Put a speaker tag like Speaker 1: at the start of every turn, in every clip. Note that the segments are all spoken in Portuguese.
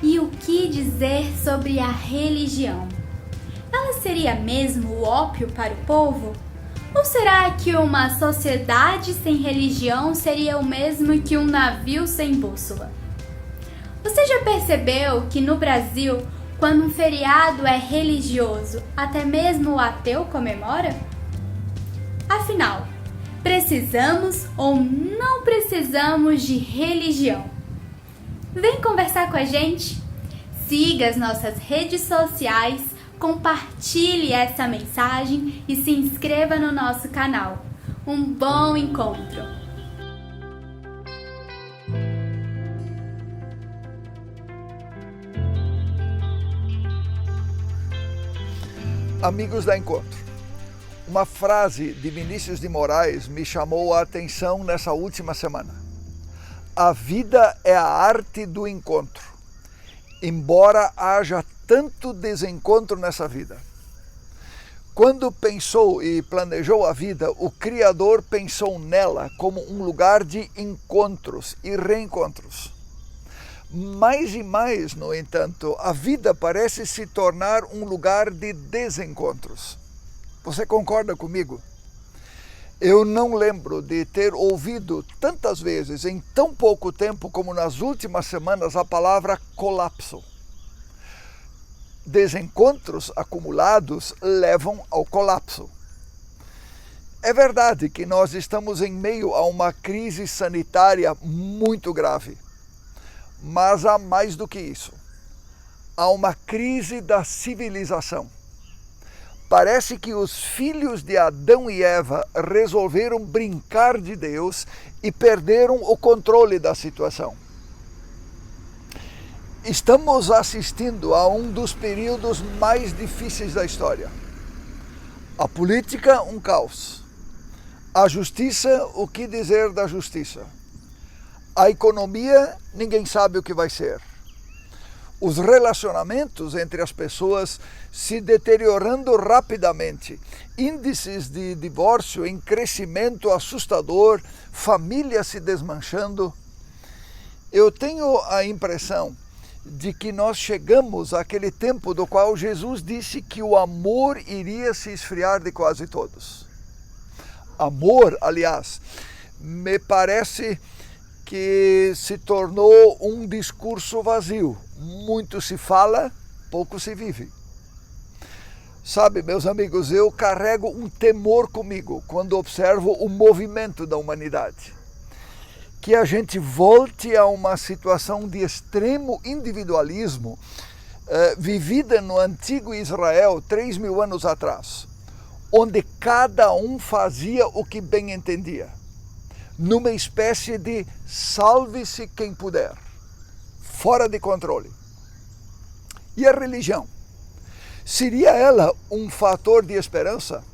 Speaker 1: E o que dizer sobre a religião? Ela seria mesmo o ópio para o povo? Ou será que uma sociedade sem religião seria o mesmo que um navio sem bússola? Você já percebeu que no Brasil, quando um feriado é religioso, até mesmo o ateu comemora? Afinal, precisamos ou não precisamos de religião? Vem conversar com a gente? Siga as nossas redes sociais, compartilhe essa mensagem e se inscreva no nosso canal. Um bom encontro!
Speaker 2: Amigos da Encontro, uma frase de Vinícius de Moraes me chamou a atenção nessa última semana. A vida é a arte do encontro, embora haja tanto desencontro nessa vida. Quando pensou e planejou a vida, o Criador pensou nela como um lugar de encontros e reencontros. Mais e mais, no entanto, a vida parece se tornar um lugar de desencontros. Você concorda comigo? Eu não lembro de ter ouvido tantas vezes, em tão pouco tempo como nas últimas semanas, a palavra colapso. Desencontros acumulados levam ao colapso. É verdade que nós estamos em meio a uma crise sanitária muito grave. Mas há mais do que isso. Há uma crise da civilização. Parece que os filhos de Adão e Eva resolveram brincar de Deus e perderam o controle da situação. Estamos assistindo a um dos períodos mais difíceis da história. A política, um caos. A justiça, o que dizer da justiça? A economia, ninguém sabe o que vai ser. Os relacionamentos entre as pessoas se deteriorando rapidamente. Índices de divórcio em crescimento assustador, famílias se desmanchando. Eu tenho a impressão de que nós chegamos àquele tempo do qual Jesus disse que o amor iria se esfriar de quase todos. Amor, aliás, me parece que se tornou um discurso vazio. Muito se fala, pouco se vive. Sabe, meus amigos, eu carrego um temor comigo quando observo o movimento da humanidade. Que a gente volte a uma situação de extremo individualismo vivida no antigo Israel 3.000 anos atrás, onde cada um fazia o que bem entendia, numa espécie de salve-se quem puder, fora de controle. E a religião? Seria ela um fator de esperança?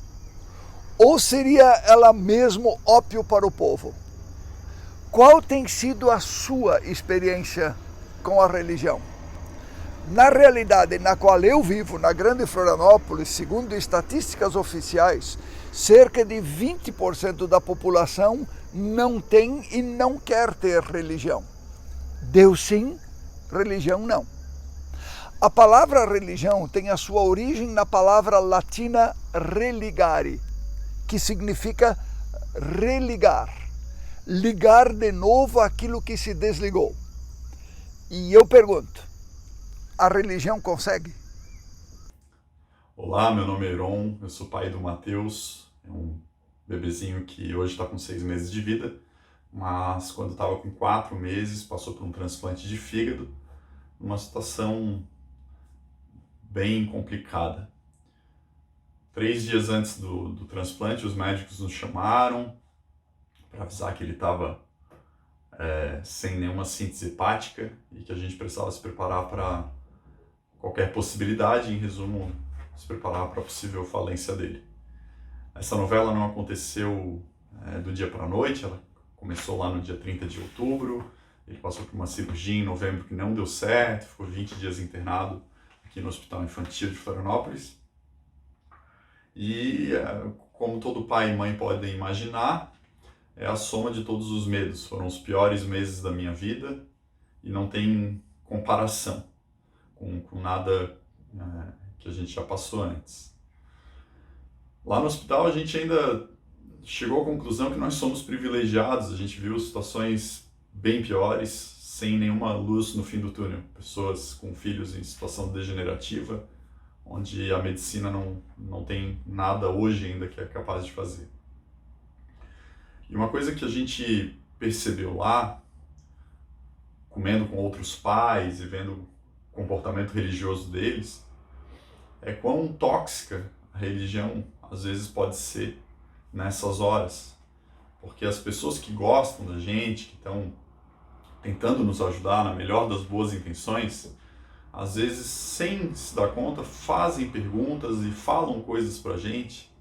Speaker 2: Ou seria ela mesmo ópio para o povo? Qual tem sido a sua experiência com a religião? Na realidade na qual eu vivo, na Grande Florianópolis, segundo estatísticas oficiais, cerca de 20% da população não tem e não quer ter religião. Deus sim, religião não. A palavra religião tem a sua origem na palavra latina religare, que significa religar, ligar de novo aquilo que se desligou. E eu pergunto, a religião consegue?
Speaker 3: Olá, meu nome é Heron, eu sou pai do Matheus, é um bebezinho que hoje está com 6 meses de vida, mas quando estava com 4 meses passou por um transplante de fígado, numa situação bem complicada. 3 dias antes do transplante, os médicos nos chamaram para avisar que ele estava sem nenhuma síntese hepática e que a gente precisava se preparar para qualquer possibilidade, em resumo, se preparar para a possível falência dele. Essa novela não aconteceu do dia para a noite, ela começou lá no dia 30 de outubro, ele passou por uma cirurgia em novembro que não deu certo, ficou 20 dias internado aqui no Hospital Infantil de Florianópolis. E, como todo pai e mãe podem imaginar, é a soma de todos os medos. Foram os piores meses da minha vida e não tem comparação. com nada que a gente já passou antes. Lá no hospital a gente ainda chegou à conclusão que nós somos privilegiados, a gente viu situações bem piores, sem nenhuma luz no fim do túnel. Pessoas com filhos em situação degenerativa, onde a medicina não tem nada hoje ainda que é capaz de fazer. E uma coisa que a gente percebeu lá, comendo com outros pais e vendo o comportamento religioso deles, é quão tóxica a religião às vezes pode ser nessas horas. Porque as pessoas que gostam da gente, que estão tentando nos ajudar na melhor das boas intenções, às vezes, sem se dar conta, fazem perguntas e falam coisas pra gente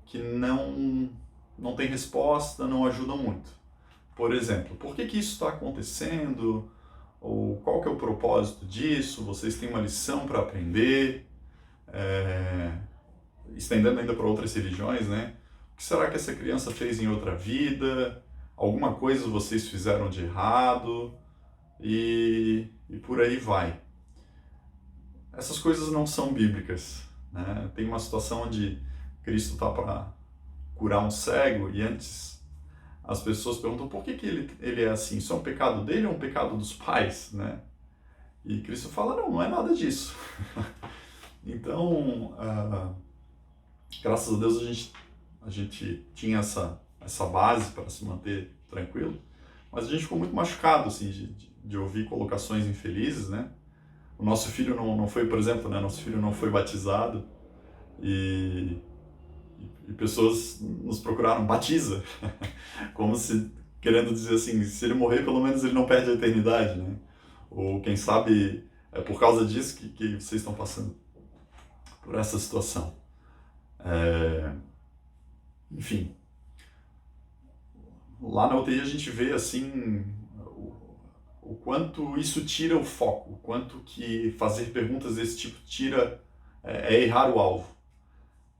Speaker 3: que não tem resposta, não ajudam muito. Por exemplo, por que isso está acontecendo? Ou qual que é o propósito disso? Vocês têm uma lição para aprender? Estendendo ainda para outras religiões, né? O que será que essa criança fez em outra vida? Alguma coisa vocês fizeram de errado? E por aí vai. Essas coisas não são bíblicas, né? Tem uma situação onde Cristo está para curar um cego e antes as pessoas perguntam por que ele é assim? Isso é um pecado dele ou um pecado dos pais, né? E Cristo fala, não é nada disso. Então, graças a Deus a gente tinha essa base para se manter tranquilo, mas a gente ficou muito machucado assim, de ouvir colocações infelizes, né? O nosso filho não foi, por exemplo, né? Nosso filho não foi batizado e pessoas nos procuraram, batiza, como se querendo dizer assim, se ele morrer pelo menos ele não perde a eternidade, né? Ou quem sabe é por causa disso que vocês estão passando por essa situação. Enfim, lá na UTI a gente vê assim o quanto isso tira o foco, o quanto que fazer perguntas desse tipo é errar o alvo.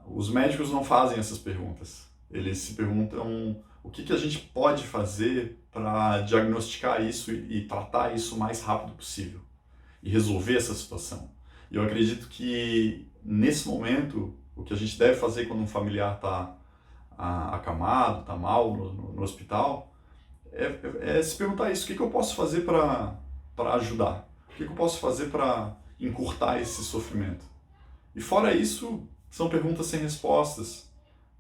Speaker 3: Os médicos não fazem essas perguntas. Eles se perguntam o que a gente pode fazer para diagnosticar isso e tratar isso o mais rápido possível e resolver essa situação. E eu acredito que nesse momento o que a gente deve fazer quando um familiar está acamado, está mal no hospital, é se perguntar isso, o que eu posso fazer para ajudar? O que eu posso fazer para encurtar esse sofrimento? E fora isso, são perguntas sem respostas,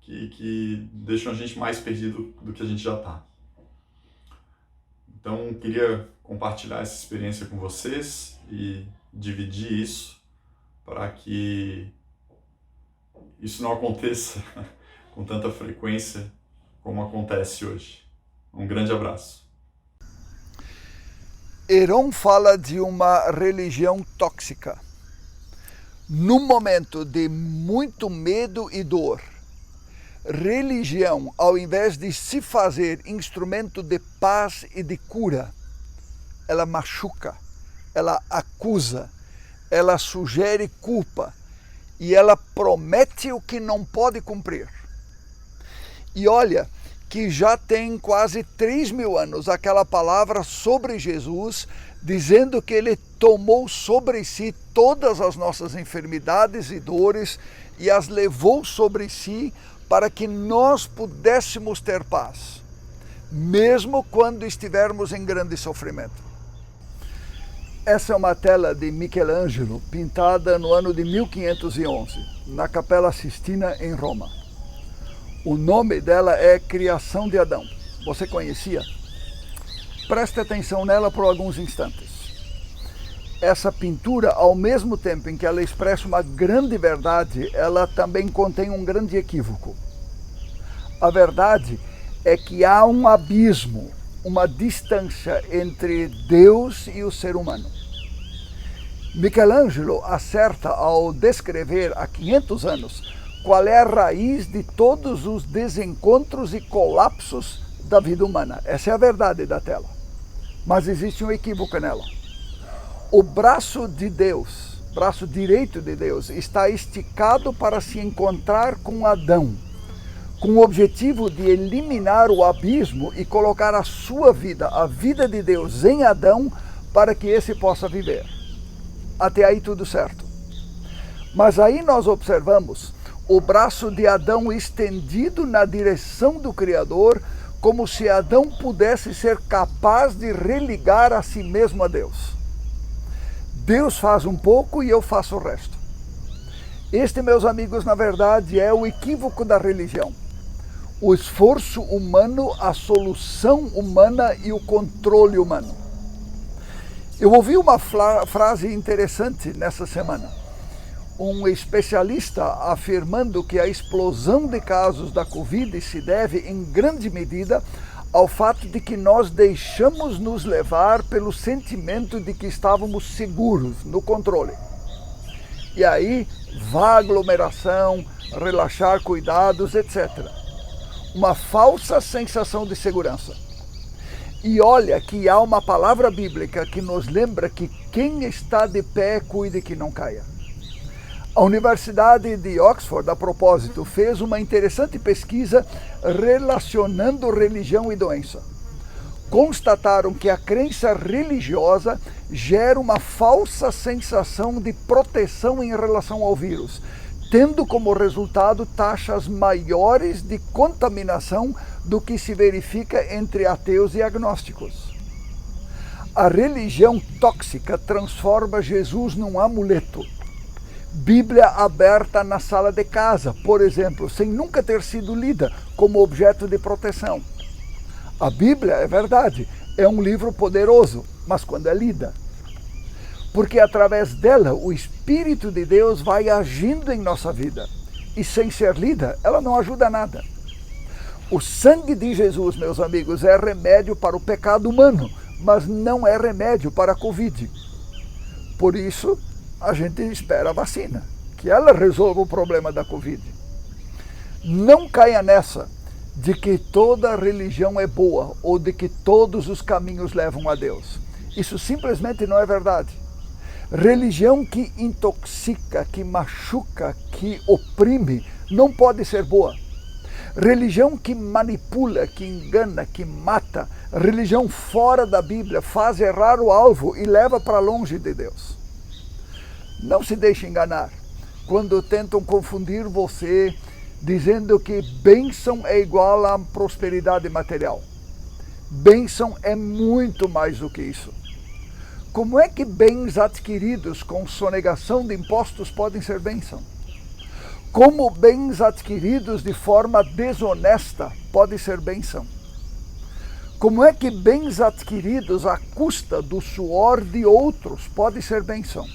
Speaker 3: que deixam a gente mais perdido do que a gente já está. Então, queria compartilhar essa experiência com vocês e dividir isso para que isso não aconteça com tanta frequência como acontece hoje. Um grande abraço.
Speaker 2: Heron fala de uma religião tóxica. Num momento de muito medo e dor, religião, ao invés de se fazer instrumento de paz e de cura, ela machuca, ela acusa, ela sugere culpa e ela promete o que não pode cumprir. E olha que já tem quase 3.000 anos aquela palavra sobre Jesus, dizendo que ele tomou sobre si todas as nossas enfermidades e dores e as levou sobre si para que nós pudéssemos ter paz, mesmo quando estivermos em grande sofrimento. Essa é uma tela de Michelangelo, pintada no ano de 1511, na Capela Sistina, em Roma. O nome dela é Criação de Adão. Você conhecia? Preste atenção nela por alguns instantes. Essa pintura, ao mesmo tempo em que ela expressa uma grande verdade, ela também contém um grande equívoco. A verdade é que há um abismo, uma distância entre Deus e o ser humano. Michelangelo acerta ao descrever há 500 anos qual é a raiz de todos os desencontros e colapsos da vida humana. Essa é a verdade da tela. Mas existe um equívoco nela. O braço de Deus, braço direito de Deus, está esticado para se encontrar com Adão, com o objetivo de eliminar o abismo e colocar a sua vida, a vida de Deus, em Adão, para que esse possa viver. Até aí tudo certo. Mas aí nós observamos o braço de Adão estendido na direção do Criador, como se Adão pudesse ser capaz de religar a si mesmo a Deus. Deus faz um pouco e eu faço o resto. Este, meus amigos, na verdade é o equívoco da religião. O esforço humano, a solução humana e o controle humano. Eu ouvi uma frase interessante nessa semana. Um especialista afirmando que a explosão de casos da Covid se deve, em grande medida, ao fato de que nós deixamos nos levar pelo sentimento de que estávamos seguros, no controle. E aí, vá aglomeração, relaxar cuidados, etc. Uma falsa sensação de segurança. E olha que há uma palavra bíblica que nos lembra que quem está de pé, cuide que não caia. A Universidade de Oxford, a propósito, fez uma interessante pesquisa relacionando religião e doença. Constataram que a crença religiosa gera uma falsa sensação de proteção em relação ao vírus, tendo como resultado taxas maiores de contaminação do que se verifica entre ateus e agnósticos. A religião tóxica transforma Jesus num amuleto. Bíblia aberta na sala de casa, por exemplo, sem nunca ter sido lida como objeto de proteção. A Bíblia, é verdade, é um livro poderoso, mas quando é lida. Porque através dela o Espírito de Deus vai agindo em nossa vida. E sem ser lida, ela não ajuda a nada. O sangue de Jesus, meus amigos, é remédio para o pecado humano, mas não é remédio para a Covid. Por isso, a gente espera a vacina, que ela resolva o problema da Covid. Não caia nessa de que toda religião é boa ou de que todos os caminhos levam a Deus. Isso simplesmente não é verdade. Religião que intoxica, que machuca, que oprime, não pode ser boa. Religião que manipula, que engana, que mata, religião fora da Bíblia faz errar o alvo e leva para longe de Deus. Não se deixe enganar quando tentam confundir você dizendo que bênção é igual a prosperidade material. Bênção é muito mais do que isso. Como é que bens adquiridos com sonegação de impostos podem ser bênção? Como bens adquiridos de forma desonesta podem ser bênção? Como é que bens adquiridos à custa do suor de outros podem ser bênção?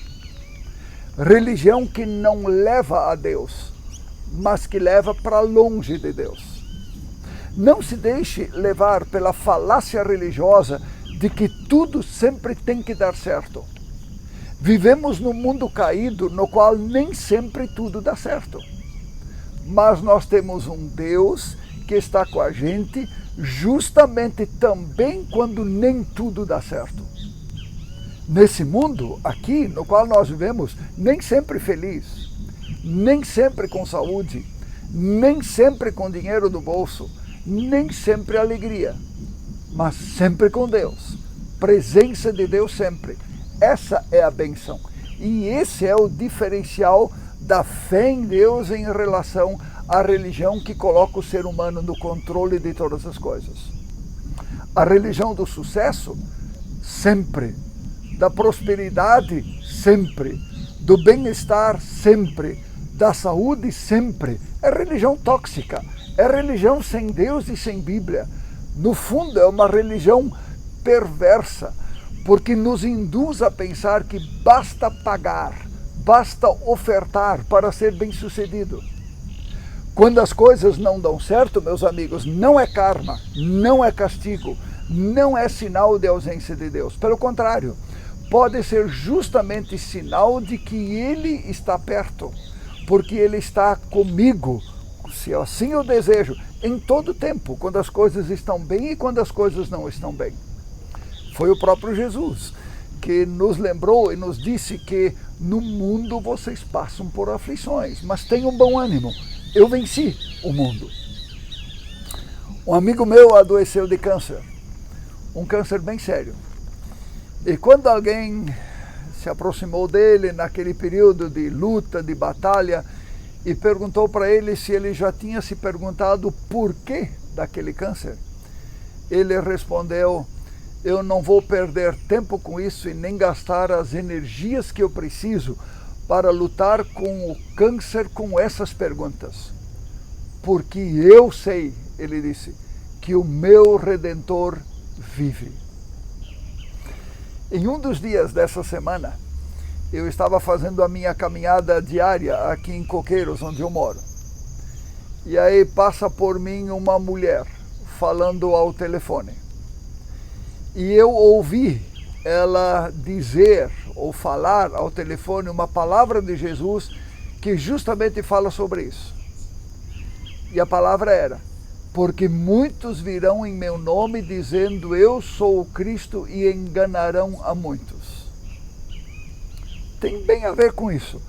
Speaker 2: Religião que não leva a Deus, mas que leva para longe de Deus. Não se deixe levar pela falácia religiosa de que tudo sempre tem que dar certo. Vivemos num mundo caído no qual nem sempre tudo dá certo. Mas nós temos um Deus que está com a gente justamente também quando nem tudo dá certo. Nesse mundo aqui no qual nós vivemos, nem sempre feliz, nem sempre com saúde, nem sempre com dinheiro no bolso, nem sempre alegria, mas sempre com Deus, presença de Deus sempre. Essa é a bênção e esse é o diferencial da fé em Deus em relação à religião que coloca o ser humano no controle de todas as coisas. A religião do sucesso, sempre. Da prosperidade, sempre. Do bem-estar, sempre. Da saúde, sempre. É religião tóxica. É religião sem Deus e sem Bíblia. No fundo, é uma religião perversa, porque nos induz a pensar que basta pagar, basta ofertar para ser bem-sucedido. Quando as coisas não dão certo, meus amigos, não é karma, não é castigo, não é sinal de ausência de Deus. Pelo contrário, pode ser justamente sinal de que Ele está perto, porque Ele está comigo, se assim eu desejo, em todo tempo, quando as coisas estão bem e quando as coisas não estão bem. Foi o próprio Jesus que nos lembrou e nos disse que no mundo vocês passam por aflições, mas tenham bom ânimo, eu venci o mundo. Um amigo meu adoeceu de câncer, um câncer bem sério. E quando alguém se aproximou dele naquele período de luta, de batalha, e perguntou para ele se ele já tinha se perguntado o porquê daquele câncer. Ele respondeu: eu não vou perder tempo com isso e nem gastar as energias que eu preciso para lutar com o câncer com essas perguntas. Porque eu sei, ele disse, que o meu Redentor vive. Em um dos dias dessa semana, eu estava fazendo a minha caminhada diária aqui em Coqueiros, onde eu moro. E aí passa por mim uma mulher falando ao telefone. E eu ouvi ela dizer ou falar ao telefone uma palavra de Jesus que justamente fala sobre isso. E a palavra era: porque muitos virão em meu nome dizendo eu sou o Cristo e enganarão a muitos. Tem bem a ver com isso.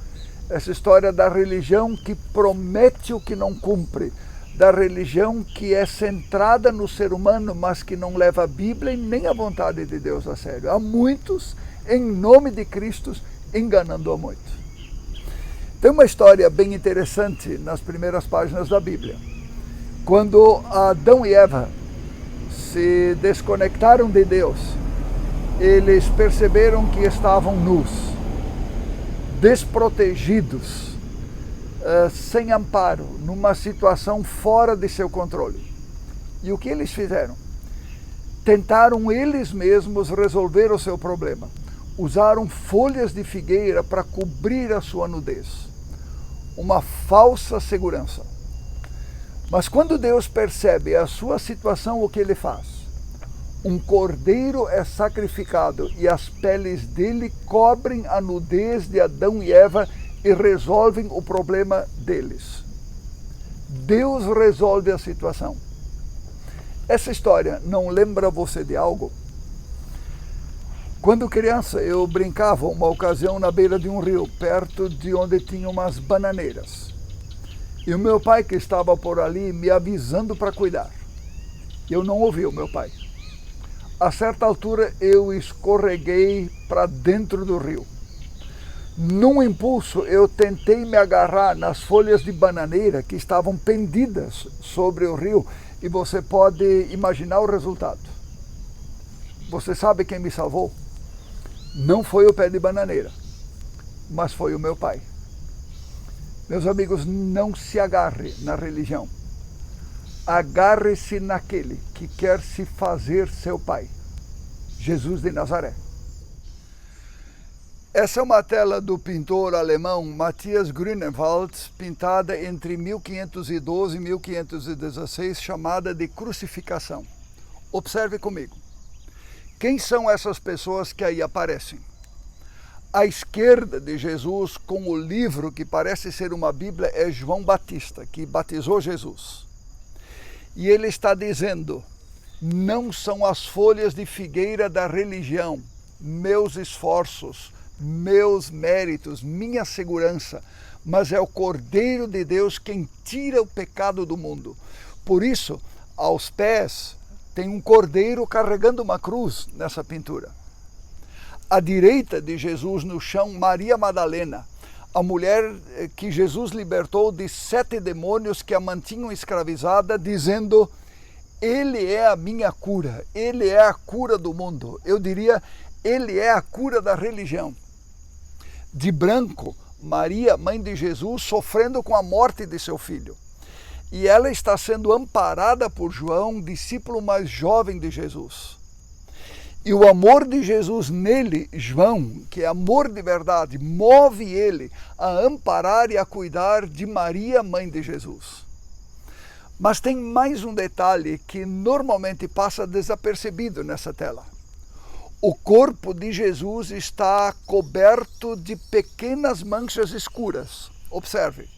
Speaker 2: Essa história da religião que promete o que não cumpre, da religião que é centrada no ser humano, mas que não leva a Bíblia e nem a vontade de Deus a sério. Há muitos, em nome de Cristo, enganando a muitos. Tem uma história bem interessante nas primeiras páginas da Bíblia. Quando Adão e Eva se desconectaram de Deus, eles perceberam que estavam nus, desprotegidos, sem amparo, numa situação fora de seu controle. E o que eles fizeram? Tentaram eles mesmos resolver o seu problema. Usaram folhas de figueira para cobrir a sua nudez. Uma falsa segurança. Mas quando Deus percebe a sua situação, o que ele faz? Um cordeiro é sacrificado e as peles dele cobrem a nudez de Adão e Eva e resolvem o problema deles. Deus resolve a situação. Essa história não lembra você de algo? Quando criança, eu brincava uma ocasião na beira de um rio, perto de onde tinha umas bananeiras. E o meu pai, que estava por ali, me avisando para cuidar. Eu não ouvi o meu pai. A certa altura, eu escorreguei para dentro do rio. Num impulso, eu tentei me agarrar nas folhas de bananeira que estavam pendidas sobre o rio e você pode imaginar o resultado. Você sabe quem me salvou? Não foi o pé de bananeira, mas foi o meu pai. Meus amigos, não se agarre na religião. Agarre-se naquele que quer se fazer seu pai, Jesus de Nazaré. Essa é uma tela do pintor alemão Matthias Grünewald, pintada entre 1512 e 1516, chamada de Crucificação. Observe comigo. Quem são essas pessoas que aí aparecem? À esquerda de Jesus, com o livro que parece ser uma Bíblia, é João Batista, que batizou Jesus. E ele está dizendo: não são as folhas de figueira da religião, meus esforços, meus méritos, minha segurança, mas é o Cordeiro de Deus quem tira o pecado do mundo. Por isso, aos pés, tem um cordeiro carregando uma cruz nessa pintura. À direita de Jesus no chão, Maria Madalena, a mulher que Jesus libertou de 7 demônios que a mantinham escravizada, dizendo: ele é a minha cura, ele é a cura do mundo. Eu diria, ele é a cura da religião. De branco, Maria, mãe de Jesus, sofrendo com a morte de seu filho. E ela está sendo amparada por João, discípulo mais jovem de Jesus. E o amor de Jesus nele, João, que é amor de verdade, move ele a amparar e a cuidar de Maria, mãe de Jesus. Mas tem mais um detalhe que normalmente passa desapercebido nessa tela. O corpo de Jesus está coberto de pequenas manchas escuras. Observe.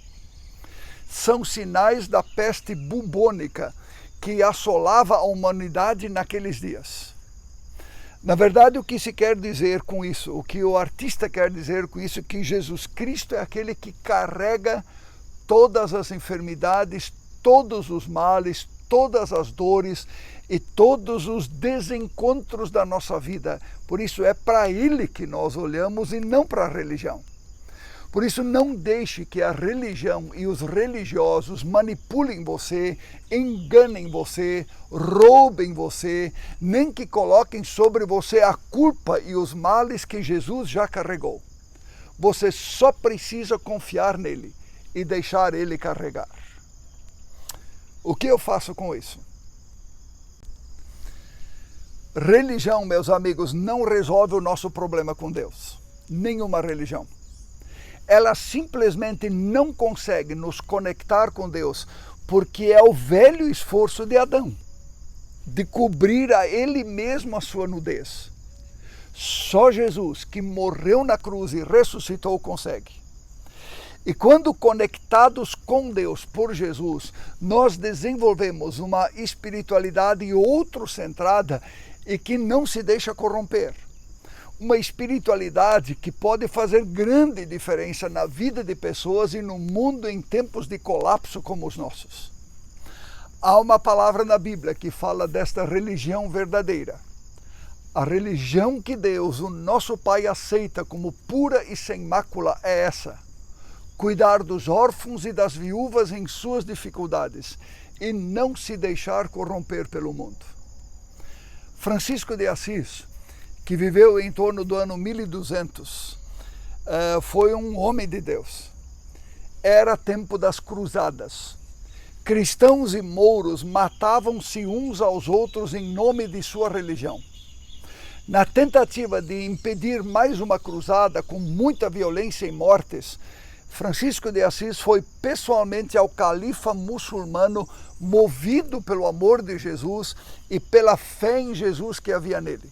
Speaker 2: São sinais da peste bubônica que assolava a humanidade naqueles dias. Na verdade, o que se quer dizer com isso, o que o artista quer dizer com isso, é que Jesus Cristo é aquele que carrega todas as enfermidades, todos os males, todas as dores e todos os desencontros da nossa vida. Por isso é para Ele que nós olhamos e não para a religião. Por isso não deixe que a religião e os religiosos manipulem você, enganem você, roubem você, nem que coloquem sobre você a culpa e os males que Jesus já carregou. Você só precisa confiar nele e deixar ele carregar. O que eu faço com isso? Religião, meus amigos, não resolve o nosso problema com Deus. Nenhuma religião. Ela simplesmente não consegue nos conectar com Deus, porque é o velho esforço de Adão, de cobrir a ele mesmo a sua nudez. Só Jesus, que morreu na cruz e ressuscitou, consegue. E quando conectados com Deus por Jesus, nós desenvolvemos uma espiritualidade outrocentrada e que não se deixa corromper. Uma espiritualidade que pode fazer grande diferença na vida de pessoas e no mundo em tempos de colapso como os nossos. Há uma palavra na Bíblia que fala desta religião verdadeira. A religião que Deus, o nosso Pai, aceita como pura e sem mácula é essa: cuidar dos órfãos e das viúvas em suas dificuldades e não se deixar corromper pelo mundo. Francisco de Assis, que viveu em torno do ano 1200, foi um homem de Deus. Era tempo das cruzadas. Cristãos e mouros matavam-se uns aos outros em nome de sua religião. Na tentativa de impedir mais uma cruzada com muita violência e mortes, Francisco de Assis foi pessoalmente ao califa muçulmano, movido pelo amor de Jesus e pela fé em Jesus que havia nele.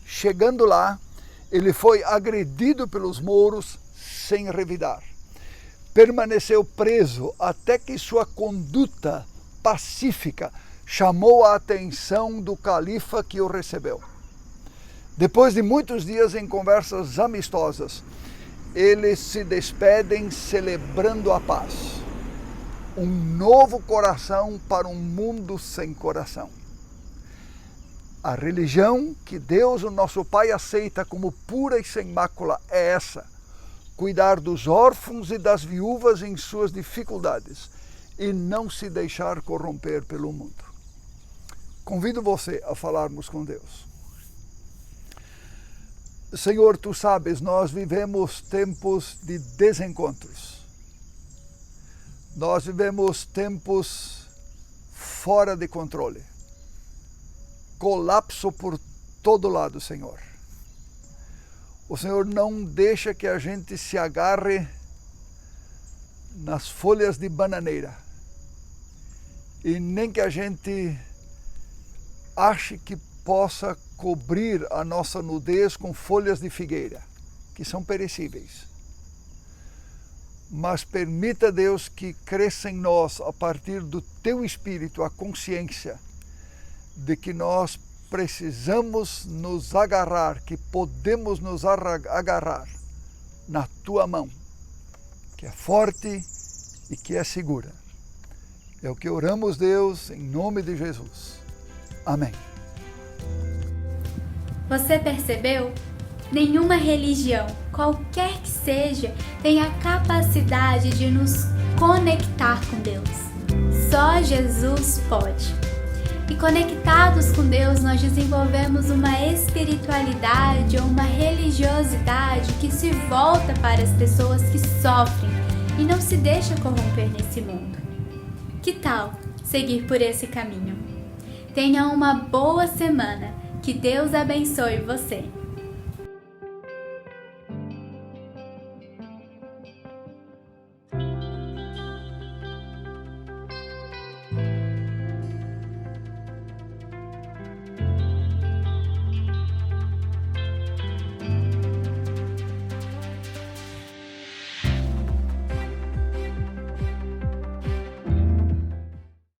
Speaker 2: Chegando lá, ele foi agredido pelos mouros sem revidar. Permaneceu preso até que sua conduta pacífica chamou a atenção do califa que o recebeu. Depois de muitos dias em conversas amistosas, eles se despedem celebrando a paz. Um novo coração para um mundo sem coração. A religião que Deus, o nosso Pai, aceita como pura e sem mácula é essa: cuidar dos órfãos e das viúvas em suas dificuldades e não se deixar corromper pelo mundo. Convido você a falarmos com Deus. Senhor, Tu sabes, nós vivemos tempos de desencontros. Nós vivemos tempos fora de controle. Colapso por todo lado, Senhor. O Senhor não deixa que a gente se agarre nas folhas de bananeira e nem que a gente ache que possa cobrir a nossa nudez com folhas de figueira, que são perecíveis. Mas permita, Deus, que cresça em nós, a partir do Teu Espírito, a consciência de que nós precisamos nos agarrar, que podemos nos agarrar na Tua mão, que é forte e que é segura. É o que oramos, Deus, em nome de Jesus. Amém.
Speaker 1: Você percebeu? Nenhuma religião, qualquer que seja, tem a capacidade de nos conectar com Deus. Só Jesus pode. E conectados com Deus, nós desenvolvemos uma espiritualidade ou uma religiosidade que se volta para as pessoas que sofrem e não se deixa corromper nesse mundo. Que tal seguir por esse caminho? Tenha uma boa semana. Que Deus abençoe você.